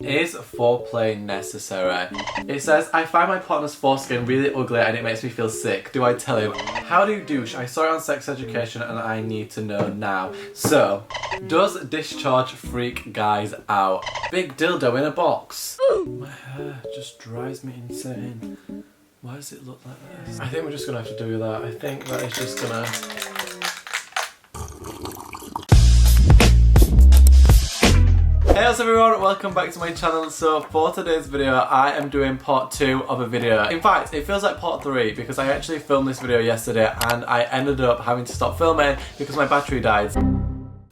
Is foreplay necessary? It says, I find my partner's foreskin really ugly and it makes me feel sick. Do I tell him? How do you douche? I saw it on Sex Education and I need to know now. So, does discharge freak guys out? Big dildo in a box. My hair just drives me insane. Why does it look like this? I think we're just gonna have to do that. I think that is just gonna... Hey what's up everyone, welcome back to my channel. So for today's video I am doing part 2 of a video. In fact it feels like part 3 because I actually filmed this video yesterday and I ended up having to stop filming because my battery died.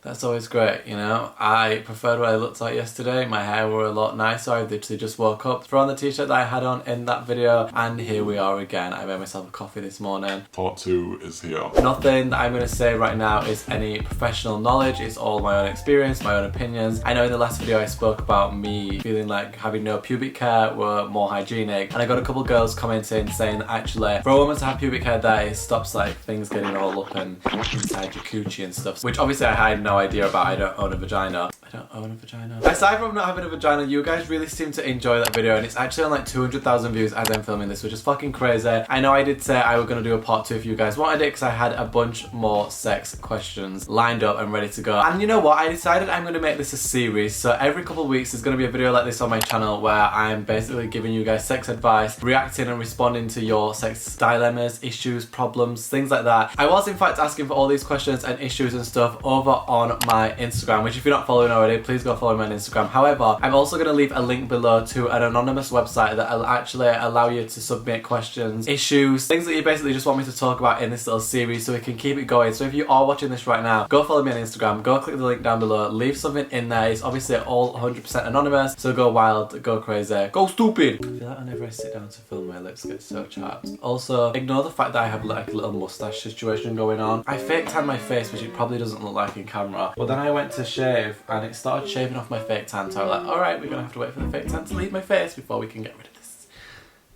That's always great, you know. I preferred what I looked like yesterday. My hair were a lot nicer. I literally just woke up, threw on the t-shirt that I had on in that video, and here we are again. I made myself a coffee this morning. Part 2 is here. Nothing that I'm going to say right now is any professional knowledge. It's all my own experience, my own opinions. I know in the last video I spoke about me feeling like having no pubic hair were more hygienic, and I got a couple girls commenting saying that actually for a woman to have pubic hair there, it stops like things getting all up and inside your coochie and stuff, which obviously I had no idea about. I don't own a vagina. I don't own a vagina. Aside from not having a vagina, you guys really seem to enjoy that video and it's actually on like 200,000 views as I'm filming this, which is fucking crazy. I know I did say I was going to do a part 2 if you guys wanted it because I had a bunch more sex questions lined up and ready to go. And you know what? I decided I'm going to make this a series. So every couple of weeks there's going to be a video like this on my channel where I'm basically giving you guys sex advice, reacting and responding to your sex dilemmas, issues, problems, things like that. I was in fact asking for all these questions and issues and stuff over on my Instagram, which if you're not following already, please go follow me on Instagram. However, I'm also going to leave a link below to an anonymous website that will actually allow you to submit questions, issues, things that you basically just want me to talk about in this little series so we can keep it going. So if you are watching this right now, go follow me on Instagram, go click the link down below, leave something in there. It's obviously all 100% anonymous, so go wild, go crazy, go stupid. I feel like whenever I sit down to film my lips get so chapped. Also, ignore the fact that I have like a little mustache situation going on. I fake tan my face, which it probably doesn't look like in camera, but then I went to shave and it started shaving off my fake tan, so I was like, alright, we're gonna have to wait for the fake tan to leave my face before we can get rid of this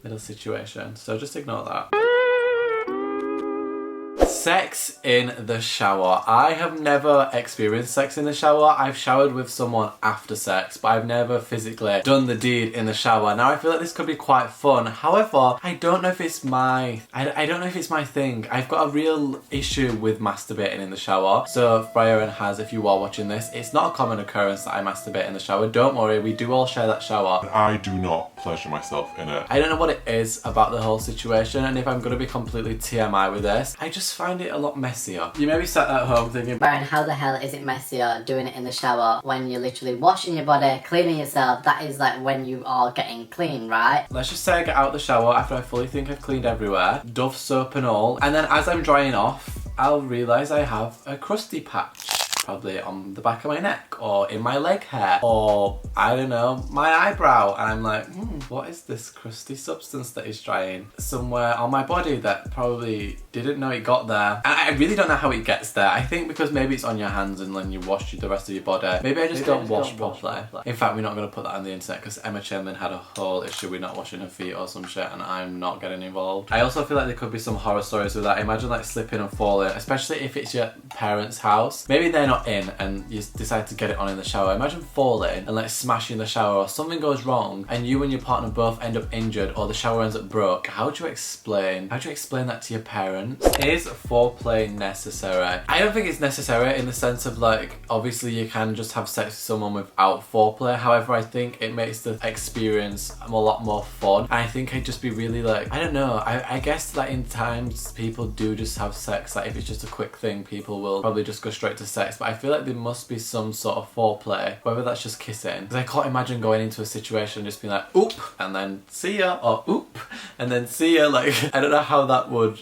little situation. So just ignore that. Sex in the shower. I have never experienced sex in the shower. I've showered with someone after sex, but I've never physically done the deed in the shower. Now I feel like this could be quite fun. However, I don't know if it's my thing. I've got a real issue with masturbating in the shower. So Byron has, if you are watching this, it's not a common occurrence that I masturbate in the shower. Don't worry, we do all share that shower. I do not pleasure myself in it. I don't know what it is about the whole situation, and if I'm gonna be completely TMI with this, I just find it a lot messier. You may be sat at home thinking, Byron, how the hell is it messier doing it in the shower when you're literally washing your body, cleaning yourself? That is like when you are getting clean, right? let's just say I get out the shower after I fully think I've cleaned everywhere, Dove soap and all, and then as I'm drying off, I'll realise I have a crusty patch. Probably on the back of my neck or in my leg hair or I don't know, my eyebrow, and I'm like, what is this crusty substance that is drying somewhere on my body that probably didn't know it got there? And I really don't know how it gets there. I think because maybe it's on your hands and then you wash the rest of your body. Maybe I just don't wash properly. In fact, we're not going to put that on the internet because Emma Chamberlain had a whole issue with not washing her feet or some shit, and I'm not getting involved. I also feel like there could be some horror stories with that. Imagine like slipping and falling, especially if it's your parents' house. Maybe they're not in and you decide to get it on in the shower. Imagine falling and like smashing the shower, or something goes wrong and you and your partner both end up injured, or the shower ends up broke. How do you explain that to your parents? Is foreplay necessary? I don't think it's necessary in the sense of like, obviously you can just have sex with someone without foreplay. However, I think it makes the experience a lot more fun. And I think I'd just be really like, I don't know, I guess that in times people do just have sex, like if it's just a quick thing people will probably just go straight to sex, but I feel like there must be some sort of foreplay, whether that's just kissing, because I can't imagine going into a situation and just being like oop and then see ya, or oop and then see ya. Like I don't know how that would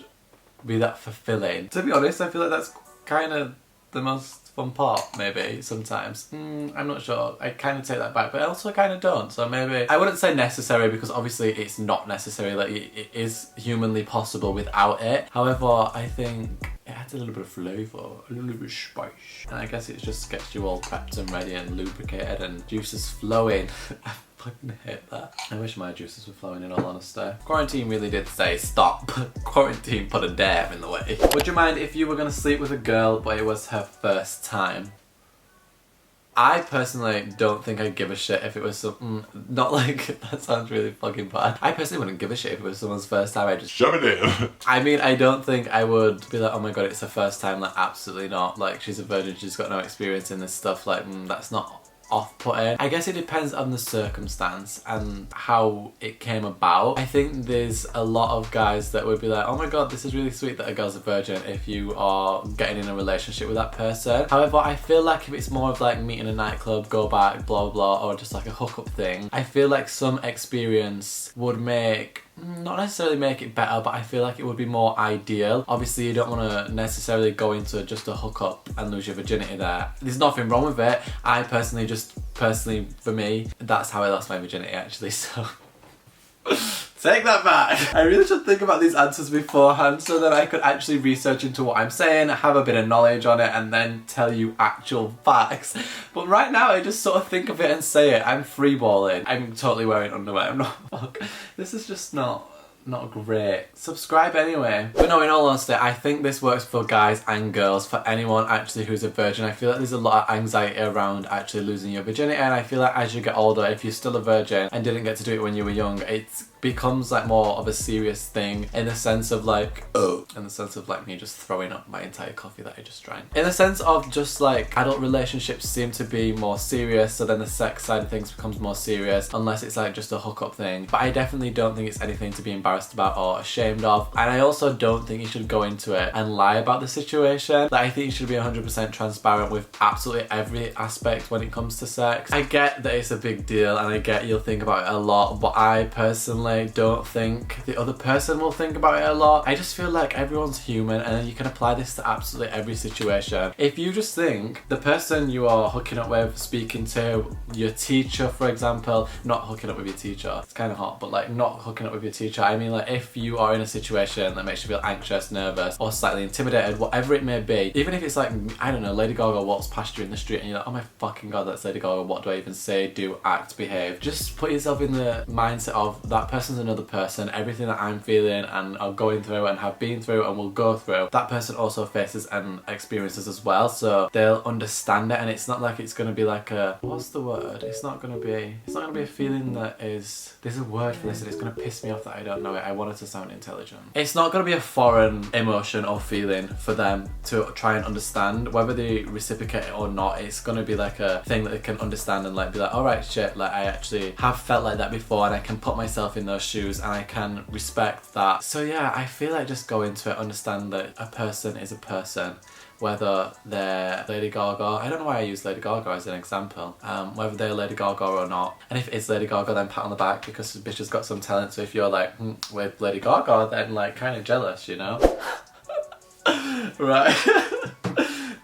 be that fulfilling. To be honest, I feel like that's kind of the most fun part, maybe, sometimes. I'm not sure. I kind of take that back, but I also kind of don't. So maybe, I wouldn't say necessary because obviously it's not necessary. Like it is humanly possible without it. However, I think it adds a little bit of flavour, a little bit of spice. And I guess it just gets you all prepped and ready and lubricated and juices flowing. I fucking hate that. I wish my juices were flowing, in all honesty. Quarantine really did say stop. Quarantine put a dam in the way. Would you mind if you were going to sleep with a girl but it was her first time? I personally don't think I'd give a shit if it was not like, that sounds really fucking bad. I personally wouldn't give a shit if it was someone's first time. I just Shove it in. I mean, I don't think I would be like, oh my god, it's her first time. Like, absolutely not. Like, she's a virgin, she's got no experience in this stuff. Like, that's not off-putting. I guess it depends on the circumstance and how it came about. I think there's a lot of guys that would be like, oh my god, this is really sweet that a girl's a virgin if you are getting in a relationship with that person. However, I feel like if it's more of like meeting a nightclub, go back, blah blah, or just like a hookup thing, I feel like some experience would not necessarily make it better, but I feel like it would be more ideal. Obviously, you don't want to necessarily go into just a hookup and lose your virginity there. There's nothing wrong with it. I personally, for me, that's how I lost my virginity actually, so take that back. I really should think about these answers beforehand so that I could actually research into what I'm saying, have a bit of knowledge on it, and then tell you actual facts. But right now, I just sort of think of it and say it. I'm freeballing. I'm totally wearing underwear. I'm not. Fuck. This is just not great. Subscribe anyway. But no, in all honesty, I think this works for guys and girls, for anyone actually who's a virgin. I feel like there's a lot of anxiety around actually losing your virginity, and I feel like as you get older, if you're still a virgin and didn't get to do it when you were young, it becomes like more of a serious thing in the sense of like, me just throwing up my entire coffee that I just drank. In the sense of just like adult relationships seem to be more serious, so then the sex side of things becomes more serious unless it's like just a hookup thing. But I definitely don't think it's anything to be embarrassed about or ashamed of, and I also don't think you should go into it and lie about the situation. Like, I think you should be 100% transparent with absolutely every aspect when it comes to sex. I get that it's a big deal and I get you'll think about it a lot, but I personally don't think the other person will think about it a lot. I just feel like everyone's human, and you can apply this to absolutely every situation. If you just think the person you are hooking up with, speaking to, your teacher for example, not hooking up with your teacher, it's kind of hot, but like not hooking up with your teacher, I mean like if you are in a situation that makes you feel anxious, nervous, or slightly intimidated, whatever it may be, even if it's like, I don't know, Lady Gaga walks past you in the street and you're like, oh my fucking god, that's Lady Gaga, what do I even say, do, act, behave? Just put yourself in the mindset of that person's another person. Everything that I'm feeling and are going through and have been through and will go through, that person also faces and experiences as well, so they'll understand it, and it's not like it's going to be like a, what's the word, it's not going to be a feeling that is, there's a word for this and it's going to piss me off that I don't know it, I want it to sound intelligent. It's not going to be a foreign emotion or feeling for them to try and understand, whether they reciprocate it or not. It's going to be like a thing that they can understand and like be like, alright, shit, like I actually have felt like that before and I can put myself in those shoes and I can respect that. So yeah, I feel like just go into it, understand that a person is a person, whether they're Lady Gaga, I don't know why I use Lady Gaga as an example, whether they're Lady Gaga or not. And if it's Lady Gaga, then pat on the back because the bitch has got some talent. So if you're like, with Lady Gaga, then like kind of jealous, you know? Right.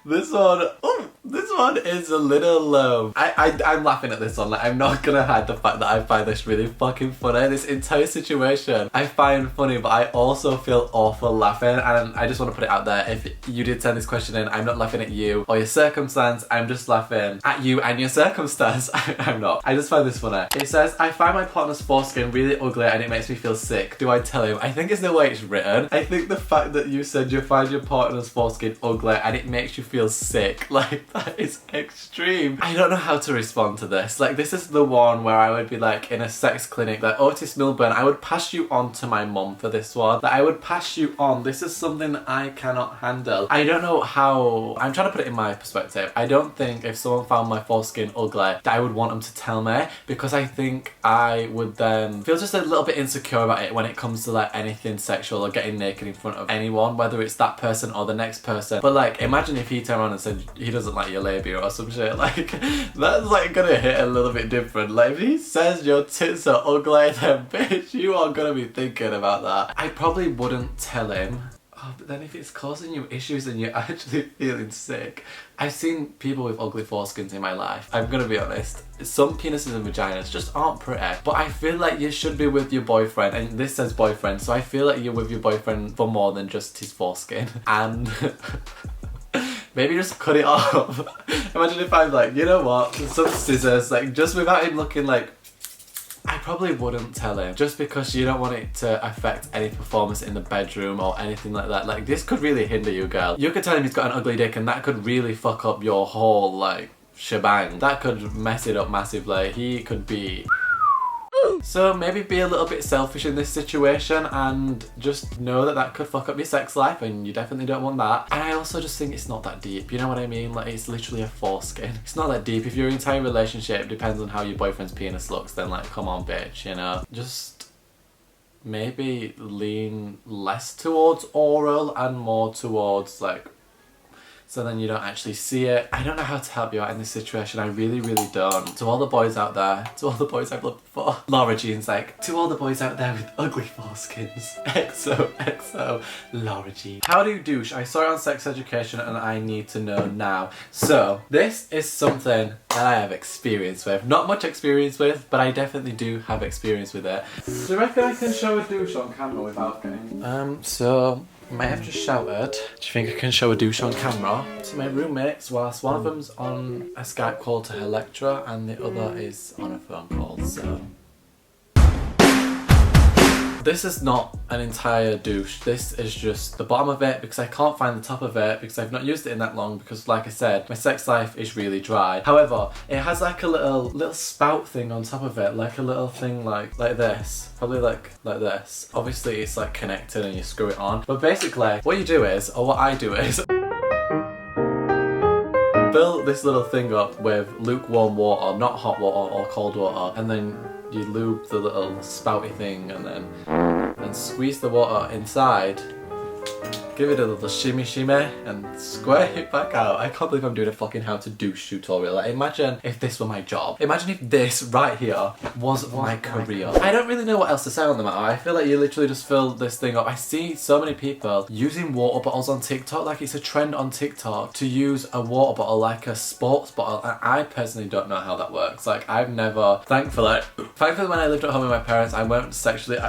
This one is a little I'm laughing at this one. Like, I'm not gonna hide the fact that I find this really fucking funny. This entire situation I find funny, but I also feel awful laughing, and I just want to put it out there, if you did send this question in, I'm not laughing at you or your circumstance, I'm just laughing at you and your circumstance. I'm not. I just find this funny. It says, I find my partner's foreskin really ugly and it makes me feel sick. Do I tell him? I think it's the way it's written. I think the fact that you said you find your partner's foreskin ugly and it makes you feel sick, like, that is extreme. I don't know how to respond to this. Like, this is the one where I would be like in a sex clinic, like, Otis Milburn, I would pass you on to my mum for this one. Like, I would pass you on. This is something that I cannot handle. I don't know how, I'm trying to put it in my perspective. I don't think if someone found my foreskin ugly that I would want them to tell me, because I think I would then feel just a little bit insecure about it when it comes to like anything sexual or getting naked in front of anyone, whether it's that person or the next person. But like, imagine if he turned around and said he doesn't like your labia or some shit, like, that's like gonna hit a little bit different. Like, if he says your tits are ugly, then bitch, you are gonna be thinking about that. I probably wouldn't tell him. Oh, but then if it's causing you issues and you're actually feeling sick. I've seen people with ugly foreskins in my life. I'm gonna be honest. Some penises and vaginas just aren't pretty. But I feel like you should be with your boyfriend, and this says boyfriend, so I feel like you're with your boyfriend for more than just his foreskin. And maybe just cut it off. Imagine if I'm like, you know what, some scissors, like, just without him looking like, I probably wouldn't tell him, just because you don't want it to affect any performance in the bedroom or anything like that. Like, this could really hinder you, girl. You could tell him he's got an ugly dick and that could really fuck up your whole, like, shebang. That could mess it up massively. He could be... So maybe be a little bit selfish in this situation and just know that that could fuck up your sex life, and you definitely don't want that. And I also just think it's not that deep, you know what I mean? Like, it's literally a foreskin. It's not that deep. If your entire relationship depends on how your boyfriend's penis looks, then like, come on bitch, you know? Just maybe lean less towards oral and more towards like, so then you don't actually see it. I don't know how to help you out in this situation. I really, really don't. To all the boys out there, to all the boys I've loved before. Laura Jean's like, to all the boys out there with ugly foreskins. XOXO, Laura Jean. How do you douche? I saw it on Sex Education and I need to know now. So, this is something that I have experience with. Not much experience with, but I definitely do have experience with it. Do you reckon I can show a douche on camera without getting... So... I might have just shouted. Do you think I can show a douche on camera to my roommates whilst one of them's on a Skype call to her lecturer and the other is on a phone call, so... This is not an entire douche, this is just the bottom of it because I can't find the top of it because I've not used it in that long because, like I said, my sex life is really dry. However, it has like a little spout thing on top of it, like a little thing like this. Probably like this. Obviously it's like connected and you screw it on. But basically, what you do is, or what I do is, fill this little thing up with lukewarm water, not hot water or cold water, and then you lube the little spouty thing and then squeeze the water inside, give it a little shimmy and squirt it back out. I can't believe I'm doing a fucking how to douche tutorial. Like, imagine if this were my job. Imagine if this right here was my career. I don't really know what else to say on the matter. I feel like you literally just fill this thing up. I see so many people using water bottles on TikTok, like it's a trend on TikTok to use a water bottle like a sports bottle, and I personally don't know how that works. Like, I've never, thankfully when I lived at home with my parents, I weren't sexually...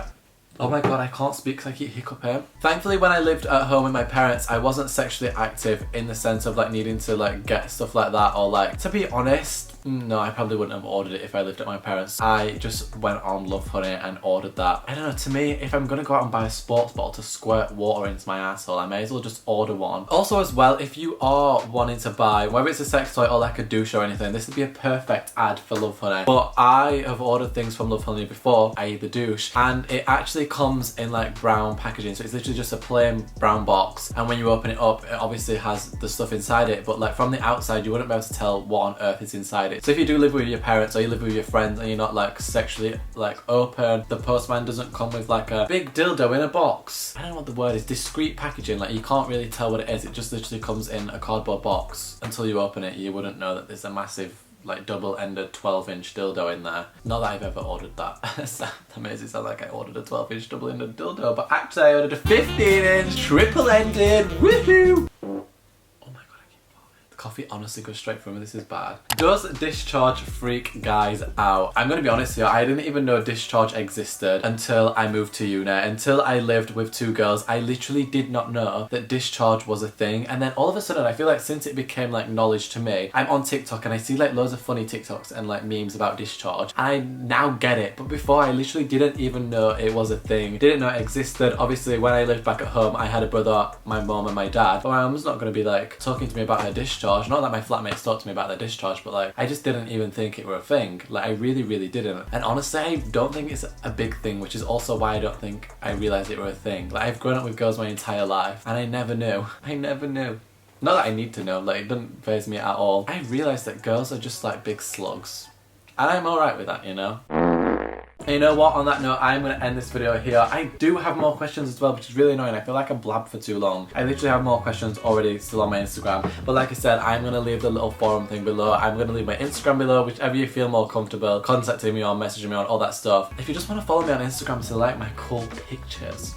Oh my god, I can't speak because I keep hiccuping. Thankfully, when I lived at home with my parents, I wasn't sexually active in the sense of like needing to like get stuff like that, or like, to be honest, no, I probably wouldn't have ordered it if I lived at my parents'. I just went on Love Honey and ordered that. I don't know, to me, if I'm gonna go out and buy a sports bottle to squirt water into my asshole, I may as well just order one. Also as well, if you are wanting to buy, whether it's a sex toy or like a douche or anything, this would be a perfect ad for Love Honey. But I have ordered things from Love Honey before, i.e. the douche, and it actually comes in like brown packaging, so it's literally just a plain brown box, and when you open it up, it obviously has the stuff inside it, but like from the outside, you wouldn't be able to tell what on earth is inside it. So if you do live with your parents or you live with your friends and you're not like sexually like open, the postman doesn't come with like a big dildo in a box. I don't know what the word is, discreet packaging, like you can't really tell what it is, it just literally comes in a cardboard box. Until you open it, you wouldn't know that there's a massive like double-ended 12-inch dildo in there. Not that I've ever ordered that. That makes it sound like I ordered a 12-inch double-ended dildo, but actually I ordered a 15-inch triple-ended. Woohoo! Coffee honestly goes straight from me, this is bad. Does discharge freak guys out? I'm gonna be honest here, I didn't even know discharge existed until I moved to uni. Until I lived with two girls, I literally did not know that discharge was a thing. And then all of a sudden, I feel like since it became like knowledge to me, I'm on TikTok and I see like loads of funny TikToks and like memes about discharge. I now get it, but before I literally didn't even know it was a thing. Didn't know it existed. Obviously, when I lived back at home, I had a brother, my mom and my dad, but my mom's not gonna be like talking to me about her discharge. Not that my flatmates talked to me about their discharge, but like I just didn't even think it were a thing. Like I really, really didn't. And honestly, I don't think it's a big thing, which is also why I don't think I realised it were a thing. Like I've grown up with girls my entire life and I never knew. I never knew. Not that I need to know, like it doesn't faze me at all. I realised that girls are just like big slugs. And I'm alright with that, you know? And you know what, on that note, I'm going to end this video here. I do have more questions as well, which is really annoying. I feel like I blabbed for too long. I literally have more questions already still on my Instagram. But like I said, I'm going to leave the little forum thing below. I'm going to leave my Instagram below, whichever you feel more comfortable contacting me on, messaging me on, all that stuff. If you just want to follow me on Instagram to like my cool pictures.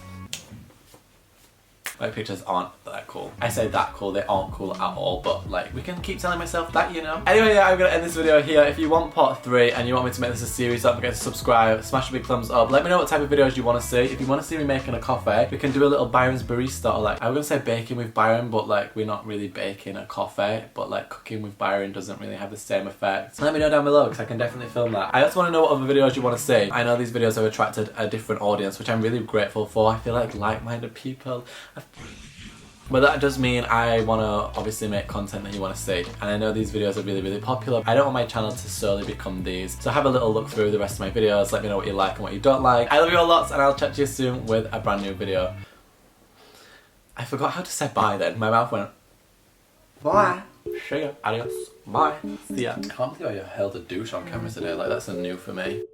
My pictures aren't that cool. I say that cool, they aren't cool at all, but like, we can keep telling myself that, you know? Anyway, yeah, I'm gonna end this video here. If you want part 3 and you want me to make this a series, don't forget to subscribe, smash a big thumbs up. Let me know what type of videos you want to see. If you want to see me making a coffee, we can do a little Byron's barista, or like, I was gonna say baking with Byron, but like, we're not really baking a coffee, but like, cooking with Byron doesn't really have the same effect. Let me know down below, because I can definitely film that. I also want to know what other videos you want to see. I know these videos have attracted a different audience, which I'm really grateful for. I feel like like-minded people But that does mean I want to obviously make content that you want to see, and I know these videos are really popular. I don't want my channel to solely become these, so have a little look through the rest of my videos, let me know what you like and what you don't like. I love you all lots, and I'll chat to you soon with a brand new video. I forgot how to say bye then, my mouth went bye. See ya, adios, bye, see ya. I can't believe I held a douche on camera today, like that's a new for me.